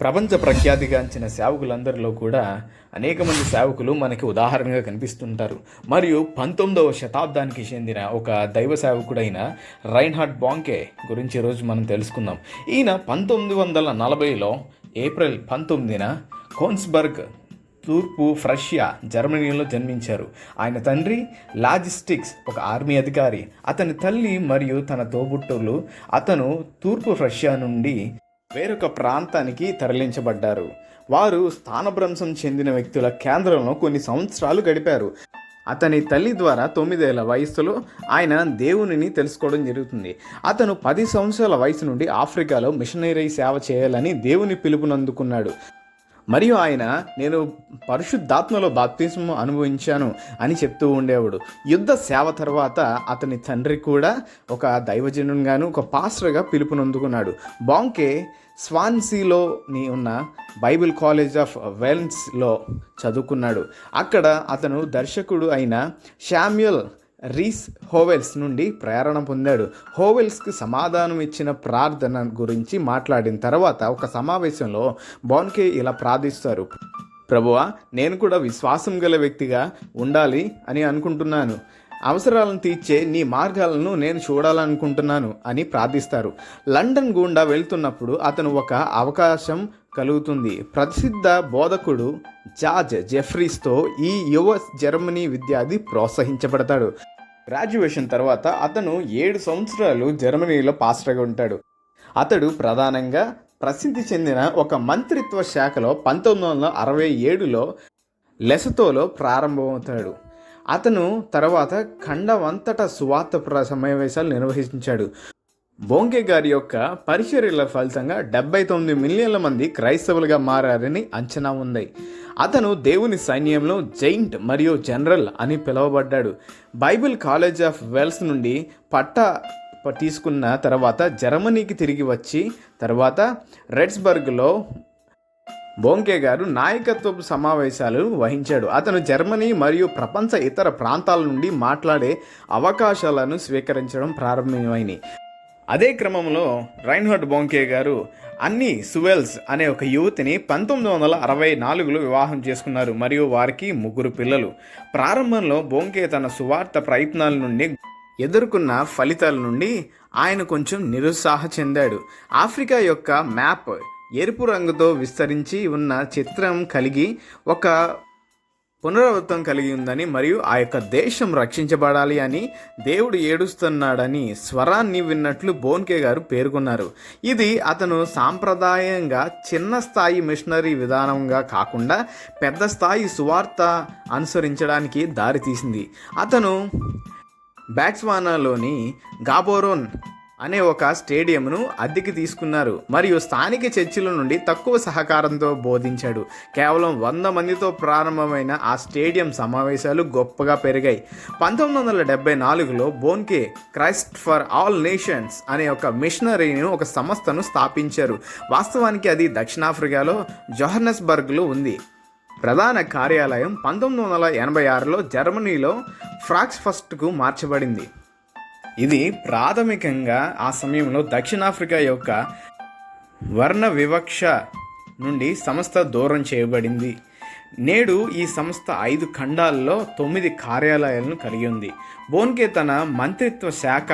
ప్రపంచ ప్రఖ్యాతిగాంచిన సేవకులందరిలో కూడా అనేక మంది సేవకులు మనకి ఉదాహరణగా కనిపిస్తుంటారు. మరియు 19వ శతాబ్దానికి చెందిన ఒక దైవ సేవకుడైన రైన్హార్డ్ బాంకే గురించి ఈరోజు మనం తెలుసుకుందాం. ఈయన 1940లో ఏప్రిల్ 19న కోన్స్బర్గ్, తూర్పు ప్రష్యా, జర్మనీలో జన్మించారు. ఆయన తండ్రి లాజిస్టిక్స్ ఒక ఆర్మీ అధికారి. అతని తల్లి మరియు తన తోబుట్టువులు అతను తూర్పు ప్రష్యా నుండి వేరొక ప్రాంతానికి తరలించబడ్డారు. వారు స్థానభ్రంశం చెందిన వ్యక్తుల కేంద్రంలో కొన్ని సంవత్సరాలు గడిపారు. అతని తల్లి ద్వారా 9 ఏళ్ల వయసులో ఆయన దేవునిని తెలుసుకోవడం జరుగుతుంది. అతను 10 సంవత్సరాల వయసు నుండి ఆఫ్రికాలో మిషనరీ సేవ చేయాలని దేవుని పిలుపునందుకున్నాడు. మరియు ఆయన నేను పరిశుద్ధాత్మలో బాప్తిస్మం అనుభవించాను అని చెప్తూ ఉండేవాడు. యుద్ధ సేవ తర్వాత అతని తండ్రి కూడా ఒక దైవజనునిగాను ఒక పాస్టర్గా పిలుపునందుకున్నాడు. బాంకే స్వాన్సీలోని ఉన్న బైబిల్ కాలేజ్ ఆఫ్ వెల్స్లో చదువుకున్నాడు. అక్కడ అతను దర్శకుడు అయిన శామ్యుయల్ రీస్ హోవెల్స్ నుండి ప్రేరణ పొందాడు. హోవెల్స్కి సమాధానం ఇచ్చిన ప్రార్థన గురించి మాట్లాడిన తర్వాత ఒక సమావేశంలో బాంకే ఇలా ప్రార్థిస్తారు: ప్రభువా, నేను కూడా విశ్వాసం గల వ్యక్తిగా ఉండాలి అని అనుకుంటున్నాను. అవసరాలను తీర్చే నీ మార్గాలను నేను చూడాలనుకుంటున్నాను అని ప్రార్థిస్తారు. లండన్ గుండా వెళ్తున్నప్పుడు అతను ఒక అవకాశం కలుగుతుంది. ప్రసిద్ధ బోధకుడు జార్జ్ జెఫ్రీస్తో ఈ యువ జర్మనీ విద్యార్థి ప్రోత్సహించబడతాడు. గ్రాడ్యుయేషన్ తర్వాత అతను 7 సంవత్సరాలు జర్మనీలో పాస్టర్గా ఉంటాడు. అతడు ప్రధానంగా ప్రసిద్ధి చెందిన ఒక మంత్రిత్వ శాఖలో 1967లో లెసతోలో ప్రారంభమవుతాడు. అతను తర్వాత ఖండమంతటా సువార్త సమావేశాలు నిర్వహించాడు. బోంకే గారి యొక్క పరిచర్యల ఫలితంగా 79 మిలియన్ల మంది క్రైస్తవులుగా మారారని అంచనా ఉంది. అతను దేవుని సైన్యంలో జైంట్ మరియు జనరల్ అని పిలువబడ్డాడు. బైబిల్ కాలేజ్ ఆఫ్ వెల్స్ నుండి పట్టా తీసుకున్న తర్వాత జర్మనీకి తిరిగి వచ్చి తర్వాత రెడ్స్బర్గ్లో బోంకే గారు నాయకత్వపు సమావేశాలు వహించాడు. అతను జర్మనీ మరియు ప్రపంచ ఇతర ప్రాంతాల నుండి మాట్లాడే అవకాశాలను స్వీకరించడం ప్రారంభమైంది. అదే క్రమంలో రైన్హార్డ్ బోంకే గారు అన్ని సువెల్స్ అనే ఒక యువతిని 1964లో వివాహం చేసుకున్నారు మరియు వారికి 3 పిల్లలు. ప్రారంభంలో బోంకే తన సువార్త ప్రయత్నాల నుండి ఎదుర్కొన్న ఫలితాల నుండి ఆయన కొంచెం నిరుత్సాహ చెందాడు. ఆఫ్రికా యొక్క మ్యాప్ ఎరుపు రంగుతో విస్తరించి ఉన్న చిత్రం కలిగి ఒక పునరావృతం కలిగి ఉందని మరియు ఆ యొక్క దేశం రక్షించబడాలి అని దేవుడు ఏడుస్తున్నాడని స్వరాన్ని విన్నట్లు బోంకే గారు పేర్కొన్నారు. ఇది అతను సాంప్రదాయంగా చిన్న స్థాయి మిషనరీ విధానంగా కాకుండా పెద్ద స్థాయి సువార్త అనుసరించడానికి దారితీసింది. అతను బాట్స్వానాలోని గాబోరోన్ అనే ఒక స్టేడియంను అద్దెకి తీసుకున్నారు మరియు స్థానిక చర్చిల నుండి తక్కువ సహకారంతో బోధించాడు. కేవలం 100 మందితో ప్రారంభమైన ఆ స్టేడియం సమావేశాలు గొప్పగా పెరిగాయి. 1974లో బోంకే క్రైస్ట్ ఫర్ ఆల్ నేషన్స్ అనే ఒక మిషనరీని ఒక సంస్థను స్థాపించారు. వాస్తవానికి అది దక్షిణాఫ్రికాలో జోహన్నెస్బర్గ్లో ఉంది. ప్రధాన కార్యాలయం 1986లో జర్మనీలో ఫ్రాంక్ఫర్ట్కు మార్చబడింది. ఇది ప్రాథమికంగా ఆ సమయంలో దక్షిణాఫ్రికా యొక్క వర్ణ వివక్ష నుండి సంస్థ దూరం చేయబడింది. నేడు ఈ సంస్థ 5 ఖండాల్లో 9 కార్యాలయాలను కలిగి ఉంది. బోంకే తన మంత్రిత్వ శాఖ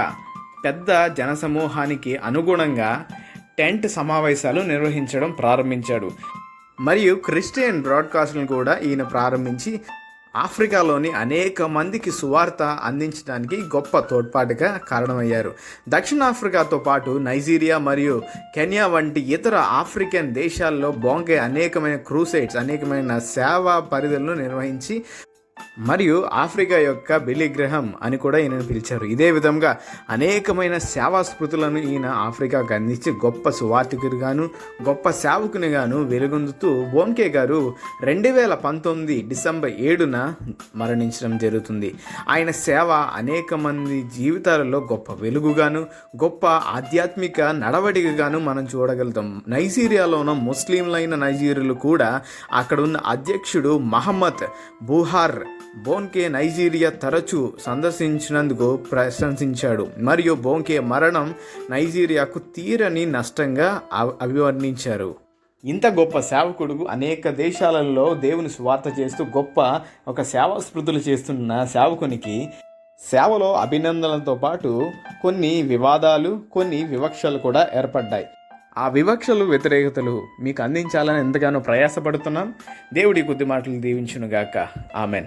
పెద్ద జనసమూహానికి అనుగుణంగా టెంట్ సమావేశాలు నిర్వహించడం ప్రారంభించాడు మరియు క్రిస్టియన్ బ్రాడ్కాస్ట్లను కూడా ఈయన ప్రారంభించి ఆఫ్రికాలోని అనేక మందికి సువార్త అందించడానికి గొప్ప తోడ్పాటుగా కారణమయ్యారు. దక్షిణాఫ్రికాతో పాటు నైజీరియా మరియు కెన్యా వంటి ఇతర ఆఫ్రికన్ దేశాల్లో బోంకే అనేకమైన క్రూసైడ్స్ అనేకమైన సేవా పరిధులను నిర్వహించి మరియు ఆఫ్రికా యొక్క బిలిగ్రహం అని కూడా ఈయనను పిలిచారు. ఇదే విధంగా అనేకమైన సేవా స్మృతులను ఈయన ఆఫ్రికాకు అందించి గొప్ప సువార్తికుడిగాను గొప్ప సేవకునిగాను వెలుగొందుతూ బోంకే గారు 2019 డిసెంబర్ 7న మరణించడం జరుగుతుంది. ఆయన సేవ అనేక మంది జీవితాలలో గొప్ప వెలుగుగాను గొప్ప ఆధ్యాత్మిక నడవడికగాను మనం చూడగలుగుతాం. నైజీరియాలో ఉన్న ముస్లింలైన నైజీరియాలు కూడా అక్కడ ఉన్న అధ్యక్షుడు మహమ్మద్ బుహార్ బోంకే నైజీరియా తరచూ సందర్శించినందుకు ప్రశంసించాడు మరియు బోంకే మరణం నైజీరియాకు తీరని నష్టంగా అభివర్ణించారు. ఇంత గొప్ప సేవకుడు అనేక దేశాలలో దేవుని సువార్త చేస్తూ గొప్ప ఒక సేవా స్మృతులు చేస్తున్న సేవకునికి సేవలో అభినందనలతో పాటు కొన్ని వివాదాలు, కొన్ని వివక్షలు కూడా ఏర్పడ్డాయి. ఆ వివక్షలు, వ్యతిరేకతలు మీకు అందించాలని ఎంతగానో ప్రయాసపడుతున్నాం. దేవుడి కొద్ది మాటలు దీవించునుగాక. ఆమెన్.